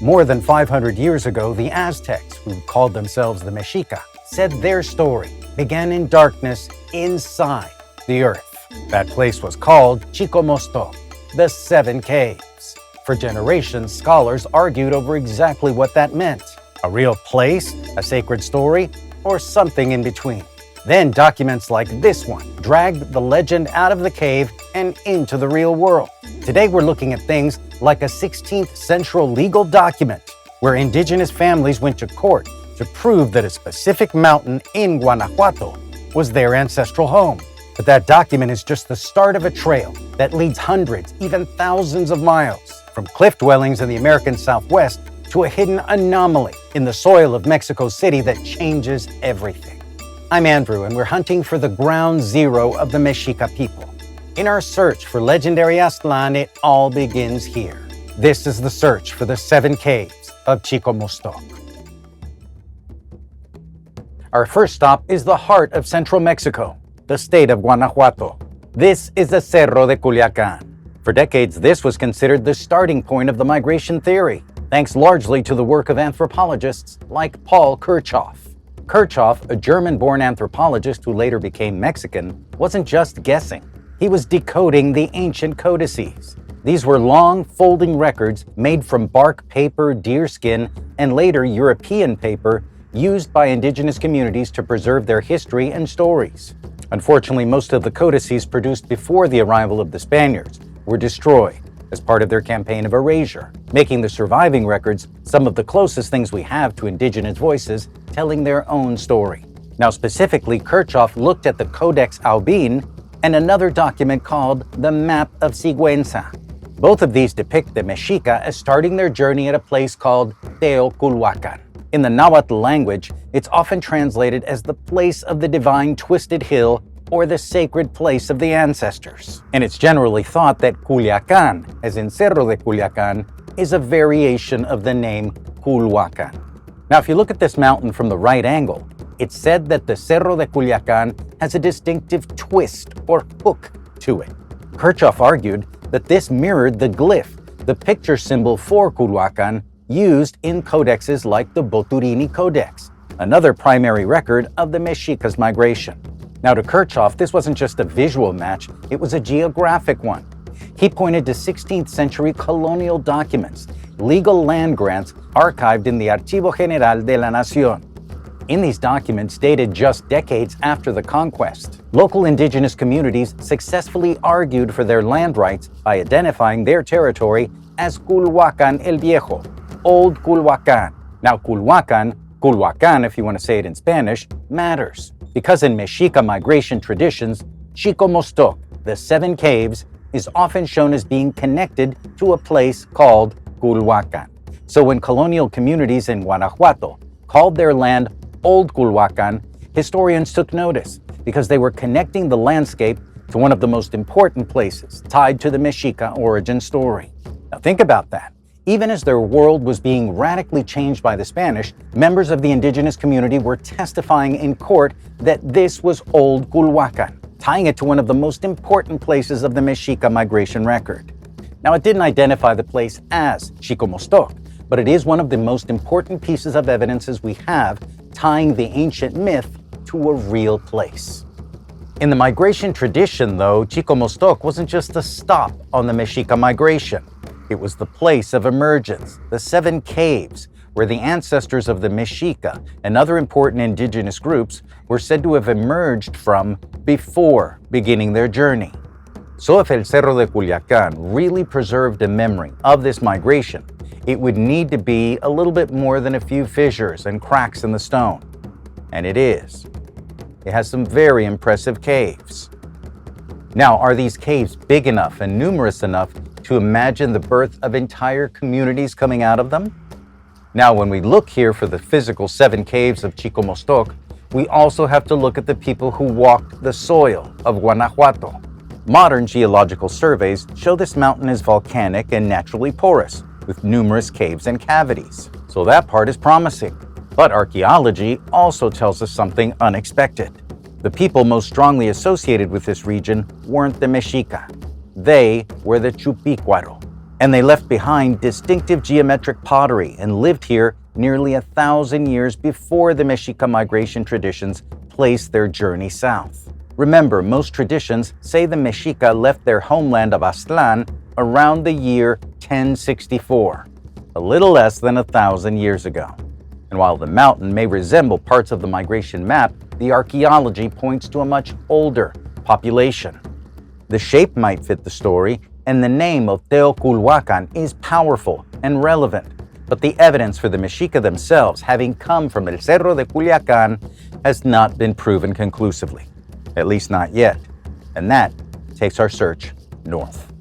More than 500 years ago, the Aztecs, who called themselves the Mexica, said their story began in darkness inside the earth. That place was called Chicomoztoc, the Seven Caves. For generations, scholars argued over exactly what that meant. A real place, a sacred story, or something in between. Then documents like this one dragged the legend out of the cave and into the real world. Today we're looking at things like a 16th century legal document where indigenous families went to court to prove that a specific mountain in Guanajuato was their ancestral home. But that document is just the start of a trail that leads hundreds, even thousands of miles, from cliff dwellings in the American Southwest to a hidden anomaly in the soil of Mexico City that changes everything. I'm Andrew, and we're hunting for the ground zero of the Mexica people. In our search for legendary Aztlán, it all begins here. This is the search for the Seven Caves of Chicomoztoc. Our first stop is the heart of central Mexico, the state of Guanajuato. This is the Cerro de Culiacán. For decades, this was considered the starting point of the migration theory, thanks largely to the work of anthropologists like Paul Kirchhoff. Kirchhoff, a German-born anthropologist who later became Mexican, wasn't just guessing. He was decoding the ancient codices. These were long, folding records made from bark paper, deerskin, and later European paper used by indigenous communities to preserve their history and stories. Unfortunately, most of the codices produced before the arrival of the Spaniards were destroyed as part of their campaign of erasure, making the surviving records some of the closest things we have to indigenous voices telling their own story. Now, specifically, Kirchhoff looked at the Codex Albin and another document called the Map of Sigüenza. Both of these depict the Mexica as starting their journey at a place called Teotihuacán. In the Nahuatl language, it's often translated as the place of the divine twisted hill or the sacred place of the ancestors. And it's generally thought that Culiacán, as in Cerro de Culiacán, is a variation of the name Culhuacán. Now, if you look at this mountain from the right angle, it's said that the Cerro de Culiacán has a distinctive twist or hook to it. Kirchhoff argued that this mirrored the glyph, the picture symbol for Culhuacán, used in codexes like the Boturini Codex, another primary record of the Mexica's migration. Now, to Kirchhoff, this wasn't just a visual match, it was a geographic one. He pointed to 16th century colonial documents, legal land grants archived in the Archivo General de la Nación. In these documents, dated just decades after the conquest, local indigenous communities successfully argued for their land rights by identifying their territory as Culhuacán el Viejo, Old Culhuacán. Now, Culhuacán, if you want to say it in Spanish, matters, because in Mexica migration traditions, Chicomoztoc, the Seven Caves, is often shown as being connected to a place called Culhuacán. So when colonial communities in Guanajuato called their land Old Culhuacán, historians took notice because they were connecting the landscape to one of the most important places tied to the Mexica origin story. Now think about that. Even as their world was being radically changed by the Spanish, members of the indigenous community were testifying in court that this was Old Culhuacán, tying it to one of the most important places of the Mexica migration record. Now, it didn't identify the place as Chicomoztoc, but it is one of the most important pieces of evidences we have tying the ancient myth to a real place. In the migration tradition, though, Chicomoztoc wasn't just a stop on the Mexica migration. It was the place of emergence, the Seven Caves, where the ancestors of the Mexica and other important indigenous groups were said to have emerged from before beginning their journey. So if El Cerro de Culiacán really preserved a memory of this migration, it would need to be a little bit more than a few fissures and cracks in the stone. And it is. It has some very impressive caves. Now, are these caves big enough and numerous enough to imagine the birth of entire communities coming out of them? Now, when we look here for the physical Seven Caves of Chicomoztoc, we also have to look at the people who walked the soil of Guanajuato. Modern geological surveys show this mountain is volcanic and naturally porous, with numerous caves and cavities. So that part is promising. But archaeology also tells us something unexpected. The people most strongly associated with this region weren't the Mexica. They were the Chupicuaro, And they left behind distinctive geometric pottery and lived here nearly 1,000 years before the Mexica migration traditions placed their journey south. Remember, most traditions say the Mexica left their homeland of Aztlán around the year 1064, a little less than 1,000 years ago. And while the mountain may resemble parts of the migration map, the archaeology points to a much older population. The shape might fit the story, and the name of Teotihuacán is powerful and relevant, but the evidence for the Mexica themselves having come from El Cerro de Culiacán has not been proven conclusively, at least not yet, and that takes our search north.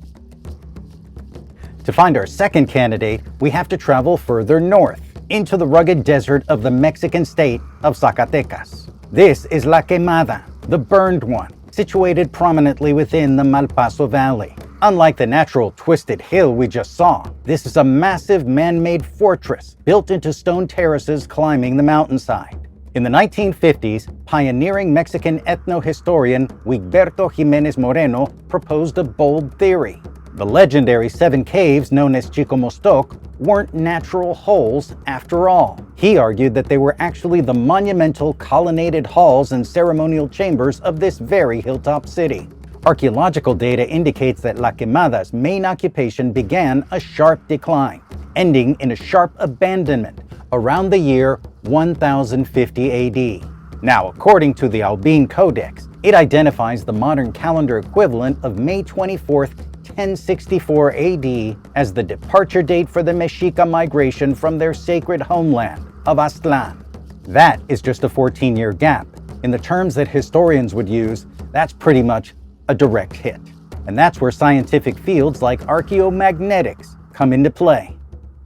To find our second candidate, we have to travel further north, into the rugged desert of the Mexican state of Zacatecas. This is La Quemada, the burned one, situated prominently within the Malpaso Valley. Unlike the natural twisted hill we just saw, this is a massive man-made fortress built into stone terraces climbing the mountainside. In the 1950s, pioneering Mexican ethnohistorian Wigberto Jimenez Moreno proposed a bold theory. The legendary 7 caves known as Chicomoztoc weren't natural holes after all. He argued that they were actually the monumental colonnaded halls and ceremonial chambers of this very hilltop city. Archaeological data indicates that La Quemada's main occupation began a sharp decline, ending in a sharp abandonment around the year 1050 AD. Now, according to the Albine Codex, it identifies the modern calendar equivalent of May 24th, 1064 AD as the departure date for the Mexica migration from their sacred homeland of Aztlán. That is just a 14-year gap. In the terms that historians would use, that's pretty much a direct hit. And that's where scientific fields like archaeomagnetics come into play.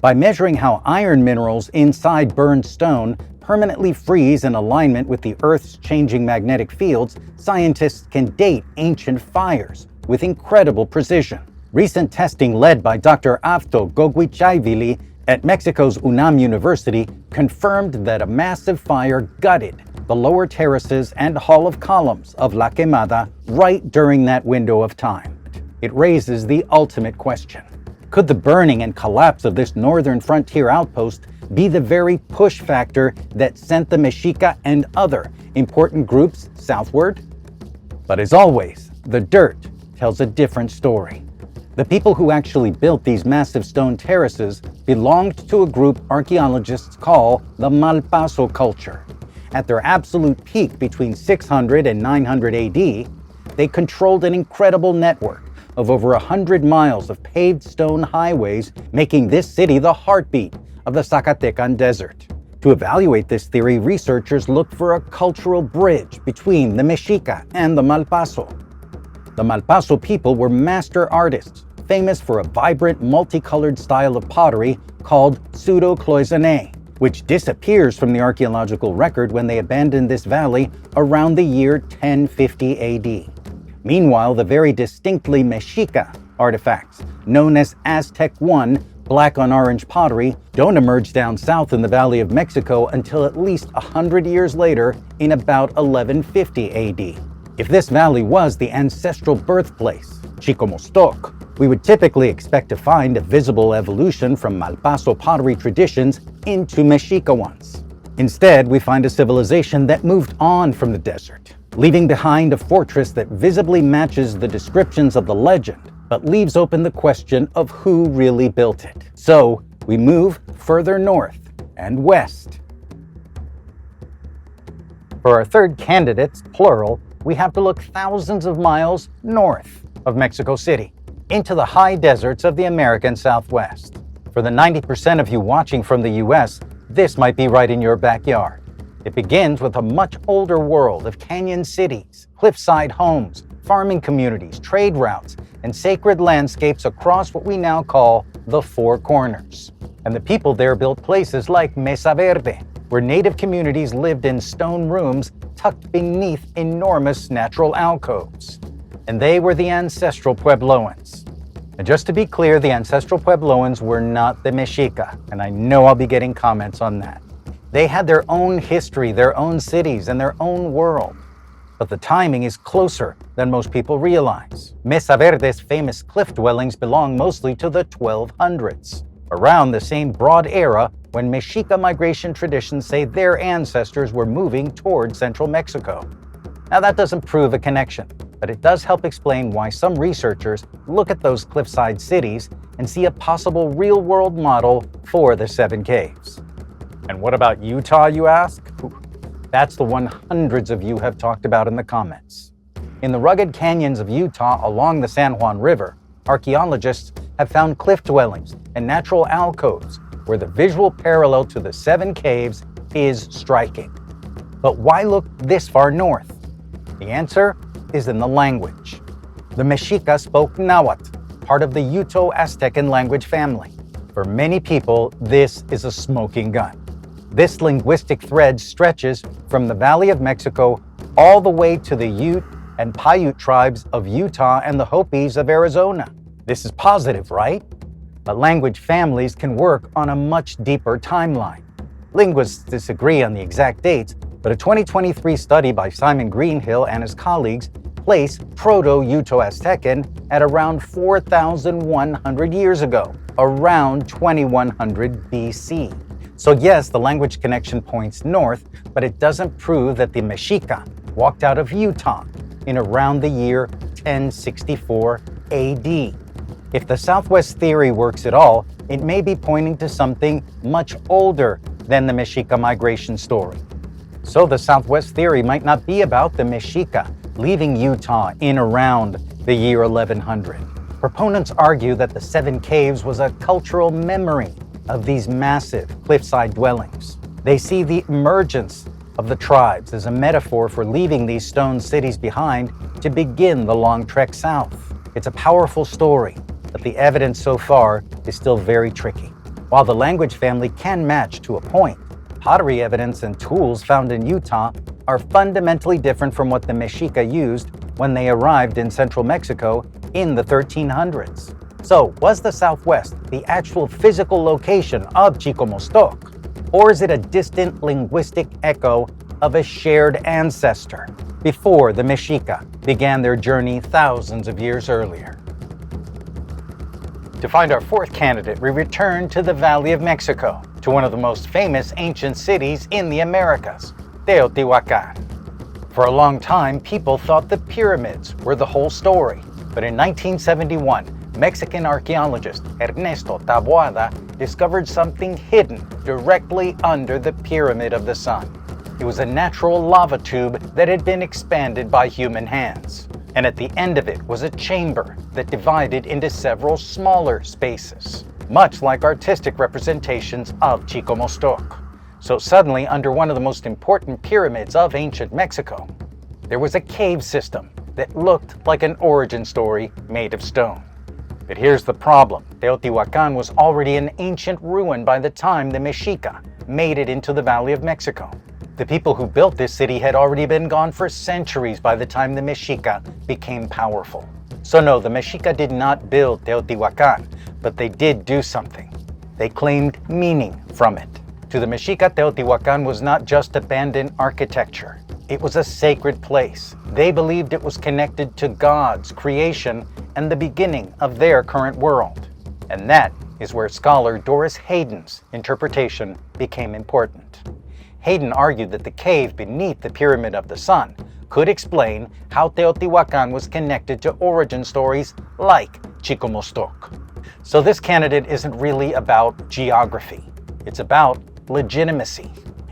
By measuring how iron minerals inside burned stone permanently freeze in alignment with the Earth's changing magnetic fields, scientists can date ancient fires with incredible precision. Recent testing led by Dr. Avto Gogwichaivili at Mexico's UNAM University confirmed that a massive fire gutted the lower terraces and Hall of Columns of La Quemada right during that window of time. It raises the ultimate question. Could the burning and collapse of this northern frontier outpost be the very push factor that sent the Mexica and other important groups southward? But as always, the dirt tells a different story. The people who actually built these massive stone terraces belonged to a group archaeologists call the Malpaso culture. At their absolute peak between 600 and 900 AD, they controlled an incredible network of over 100 miles of paved stone highways, making this city the heartbeat of the Zacatecan desert. To evaluate this theory, researchers looked for a cultural bridge between the Mexica and the Malpaso. The Malpaso people were master artists, famous for a vibrant, multicolored style of pottery called pseudo-cloisonné, which disappears from the archaeological record when they abandoned this valley around the year 1050 AD. Meanwhile, the very distinctly Mexica artifacts, known as Aztec I black on orange pottery, don't emerge down south in the Valley of Mexico until at least 100 years later in about 1150 AD. If this valley was the ancestral birthplace, Chicomoztoc, we would typically expect to find a visible evolution from Malpaso pottery traditions into Mexica ones. Instead, we find a civilization that moved on from the desert, leaving behind a fortress that visibly matches the descriptions of the legend, but leaves open the question of who really built it. So, we move further north and west. For our third candidates, plural, we have to look thousands of miles north of Mexico City, into the high deserts of the American Southwest. For the 90% of you watching from the US, this might be right in your backyard. It begins with a much older world of canyon cities, cliffside homes, farming communities, trade routes, and sacred landscapes across what we now call the Four Corners. And the people there built places like Mesa Verde, where native communities lived in stone rooms tucked beneath enormous natural alcoves. And they were the ancestral Puebloans. And just to be clear, the ancestral Puebloans were not the Mexica, and I know I'll be getting comments on that. They had their own history, their own cities, and their own world. but the timing is closer than most people realize. Mesa Verde's famous cliff dwellings belong mostly to the 1200s, around the same broad era when Mexica migration traditions say their ancestors were moving toward central Mexico. Now that doesn't prove a connection, but it does help explain why some researchers look at those cliffside cities and see a possible real-world model for the 7 caves. And what about Utah, you ask? That's the one hundreds of you have talked about in the comments. In the rugged canyons of Utah along the San Juan River, archaeologists have found cliff dwellings and natural alcoves where the visual parallel to the 7 caves is striking. But why look this far north? The answer is in the language. The Mexica spoke Nahuatl, part of the Uto-Aztecan language family. For many people, this is a smoking gun. This linguistic thread stretches from the Valley of Mexico all the way to the Ute and Paiute tribes of Utah and the Hopis of Arizona. This is positive, right? But language families can work on a much deeper timeline. Linguists disagree on the exact dates, but a 2023 study by Simon Greenhill and his colleagues place Proto-Uto-Aztecan at around 4,100 years ago, around 2100 BC. So yes, the language connection points north, but it doesn't prove that the Mexica walked out of Utah in around the year 1064 AD. If the Southwest theory works at all, it may be pointing to something much older than the Mexica migration story. So the Southwest theory might not be about the Mexica leaving Utah in around the year 1100. Proponents argue that the 7 caves was a cultural memory of these massive cliffside dwellings. They see the emergence of the tribes as a metaphor for leaving these stone cities behind to begin the long trek south. It's a powerful story, but the evidence so far is still very tricky. While the language family can match to a point, pottery evidence and tools found in Utah are fundamentally different from what the Mexica used when they arrived in central Mexico in the 1300s. So, was the Southwest the actual physical location of Chicomoztoc? Or is it a distant linguistic echo of a shared ancestor before the Mexica began their journey thousands of years earlier? To find our 4th candidate, we return to the Valley of Mexico, to one of the most famous ancient cities in the Americas, Teotihuacán. For a long time, people thought the pyramids were the whole story, but in 1971, Mexican archaeologist Ernesto Taboada discovered something hidden directly under the Pyramid of the Sun. It was a natural lava tube that had been expanded by human hands, and at the end of it was a chamber that divided into several smaller spaces, much like artistic representations of Chicomoztoc. So suddenly, under one of the most important pyramids of ancient Mexico, there was a cave system that looked like an origin story made of stone. But here's the problem. Teotihuacan was already an ancient ruin by the time the Mexica made it into the Valley of Mexico. The people who built this city had already been gone for centuries by the time the Mexica became powerful. So no, the Mexica did not build Teotihuacan, but they did do something. They claimed meaning from it. To the Mexica, Teotihuacan was not just abandoned architecture. It was a sacred place. They believed it was connected to God's creation and the beginning of their current world. And that is where scholar Doris Hayden's interpretation became important. Hayden argued that the cave beneath the Pyramid of the Sun could explain how Teotihuacan was connected to origin stories like Chicomoztoc. So this candidate isn't really about geography. It's about legitimacy.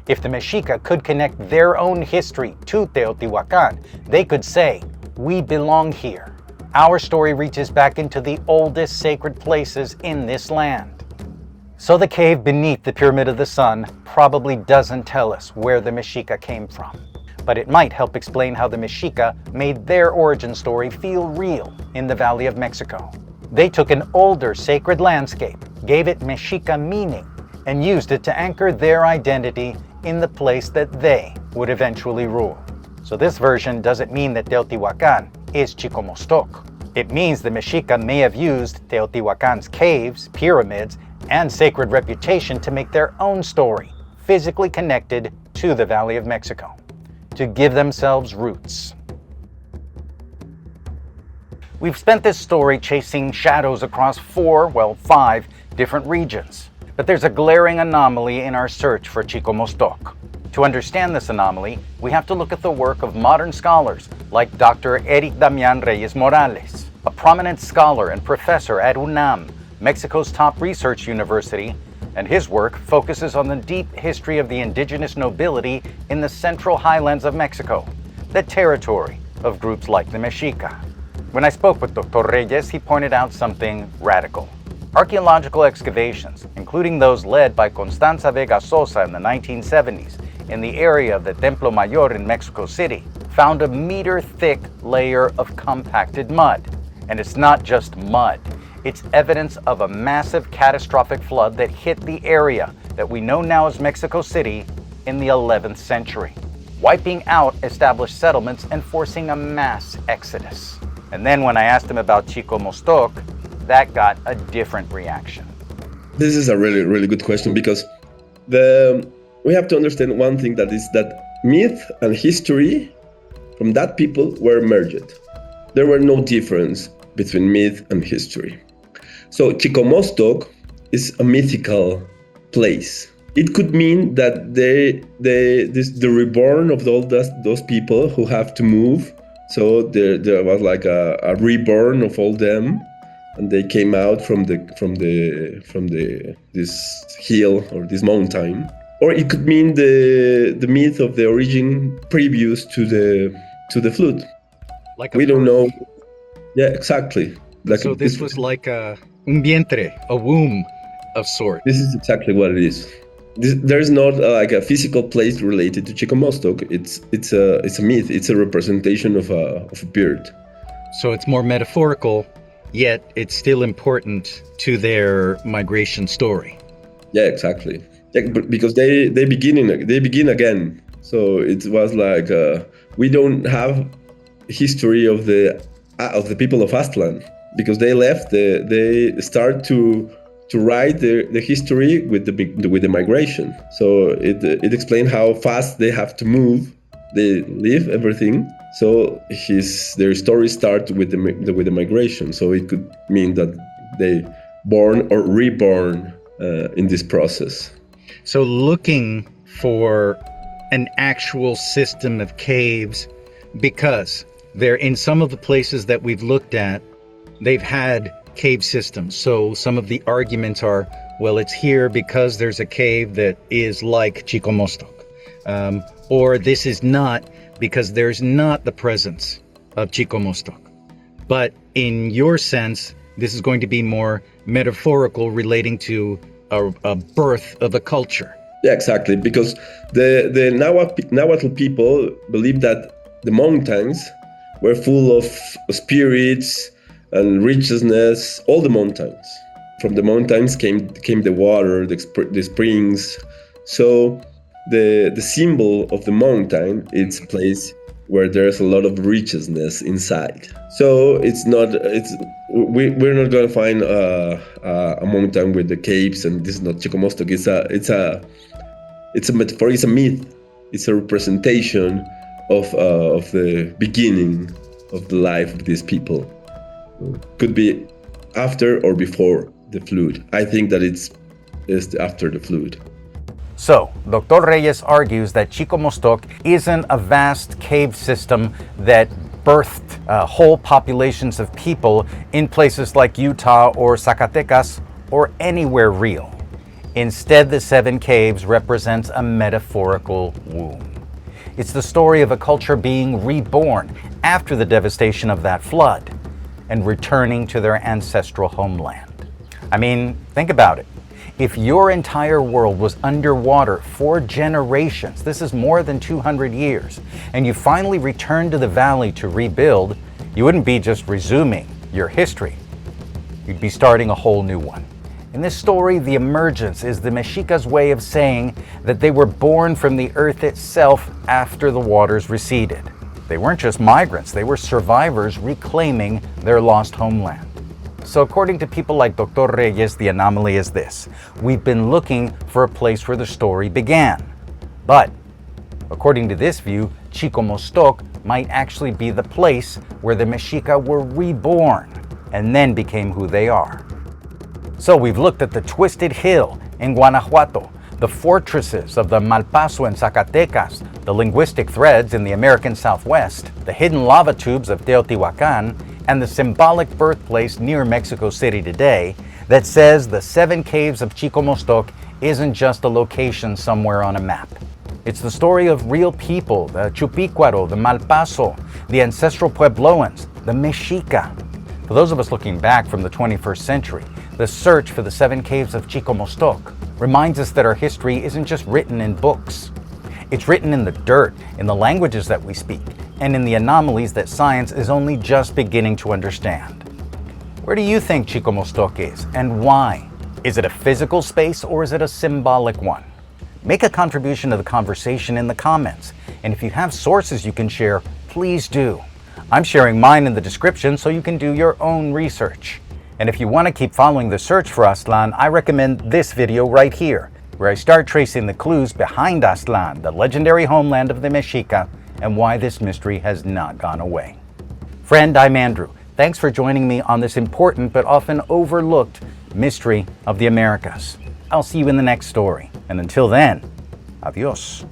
If the Mexica could connect their own history to Teotihuacan, they could say, "We belong here. Our story reaches back into the oldest sacred places in this land." So the cave beneath the Pyramid of the Sun probably doesn't tell us where the Mexica came from, but it might help explain how the Mexica made their origin story feel real in the Valley of Mexico. They took an older sacred landscape, gave it Mexica meaning, and used it to anchor their identity in the place that they would eventually rule. So this version doesn't mean that Teotihuacan is Chicomoztoc. It means the Mexica may have used Teotihuacan's caves, pyramids, and sacred reputation to make their own story physically connected to the Valley of Mexico, to give themselves roots. We've spent this story chasing shadows across 5 different regions. But there's a glaring anomaly in our search for Chicomoztoc. To understand this anomaly, we have to look at the work of modern scholars like Dr. Erik Reyes Morales, a prominent scholar and professor at UNAM, Mexico's top research university, and his work focuses on the deep history of the indigenous nobility in the central highlands of Mexico, the territory of groups like the Mexica. When I spoke with Dr. Reyes, he pointed out something radical. Archaeological excavations, including those led by Constanza Vega Sosa in the 1970s in the area of the Templo Mayor in Mexico City, found a meter-thick layer of compacted mud. And it's not just mud. It's evidence of a massive catastrophic flood that hit the area that we know now as Mexico City in the 11th century, wiping out established settlements and forcing a mass exodus. And then when I asked him about Chicomoztoc, that got a different reaction. This is a really, really good question because we have to understand one thing, that is that myth and history from that people were merged. There were no difference between myth and history. So Chicomoztoc is a mythical place. It could mean that the reborn of all those people who have to move. So there was like a reborn of all them, and they came out from this hill or this mountain. Or it could mean the myth of the origin previous to the flood. Like we don't know. Yeah, exactly. So this was like a vientre, a womb of sort. This is exactly what it is. There's not like a physical place related to Chicomoztoc. It's a myth. It's a representation of a bird. So it's more metaphorical, yet it's still important to their migration story. Yeah, exactly. Yeah, because they begin again. So it was like we don't have history of the people of Aztlán, because they left. They start to write the history with the migration. So it explains how fast they have to move. They leave everything. So their story starts with the migration. So it could mean that they born or reborn in this process. So looking for an actual system of caves, because they're in some of the places that we've looked at, they've had cave systems. So some of the arguments are, well, it's here because there's a cave that is like Chicomoztoc. Or this is not because there's not the presence of Chicomoztoc. But in your sense, this is going to be more metaphorical, relating to a birth of a culture. Yeah, exactly. Because the Nahuatl people believe that the mountains were full of spirits and richness. All the mountains. From the mountains came the water, the springs. So the symbol of the mountain, it's a place where there's a lot of richness inside. So we're not going to find a mountain with the caves, and this is not Chicomoztoc. It's a metaphor. It's a myth. It's a representation of the beginning of the life of these people. Could be after or before the flood. I think that it's after the flood. So, Dr. Reyes argues that Chicomoztoc isn't a vast cave system that birthed whole populations of people in places like Utah or Zacatecas or anywhere real. Instead, the 7 caves represents a metaphorical womb. It's the story of a culture being reborn after the devastation of that flood and returning to their ancestral homeland. I mean, think about it. If your entire world was underwater for generations, this is more than 200 years, and you finally returned to the valley to rebuild, you wouldn't be just resuming your history. You'd be starting a whole new one. In this story, the emergence is the Mexica's way of saying that they were born from the earth itself after the waters receded. They weren't just migrants, they were survivors reclaiming their lost homeland. So according to people like Dr. Reyes, the anomaly is this. We've been looking for a place where the story began. But according to this view, Chicomoztoc might actually be the place where the Mexica were reborn and then became who they are. So we've looked at the Twisted Hill in Guanajuato, the fortresses of the Malpaso and Zacatecas, the linguistic threads in the American Southwest, the hidden lava tubes of Teotihuacán, and the symbolic birthplace near Mexico City today that says the 7 caves of Chicomoztoc isn't just a location somewhere on a map. It's the story of real people, the Chupicuaro, the Malpaso, the ancestral Puebloans, the Mexica. For those of us looking back from the 21st century, the search for the 7 caves of Chicomoztoc reminds us that our history isn't just written in books. It's written in the dirt, in the languages that we speak, and in the anomalies that science is only just beginning to understand. Where do you think Chicomoztoc is, and why? Is it a physical space or is it a symbolic one? Make a contribution to the conversation in the comments, and if you have sources you can share, please do. I'm sharing mine in the description so you can do your own research. And if you want to keep following the search for Aztlán, I recommend this video right here, where I start tracing the clues behind Aztlán, the legendary homeland of the Mexica, and why this mystery has not gone away. Friend, I'm Andrew. Thanks for joining me on this important but often overlooked mystery of the Americas. I'll see you in the next story. And until then, adios.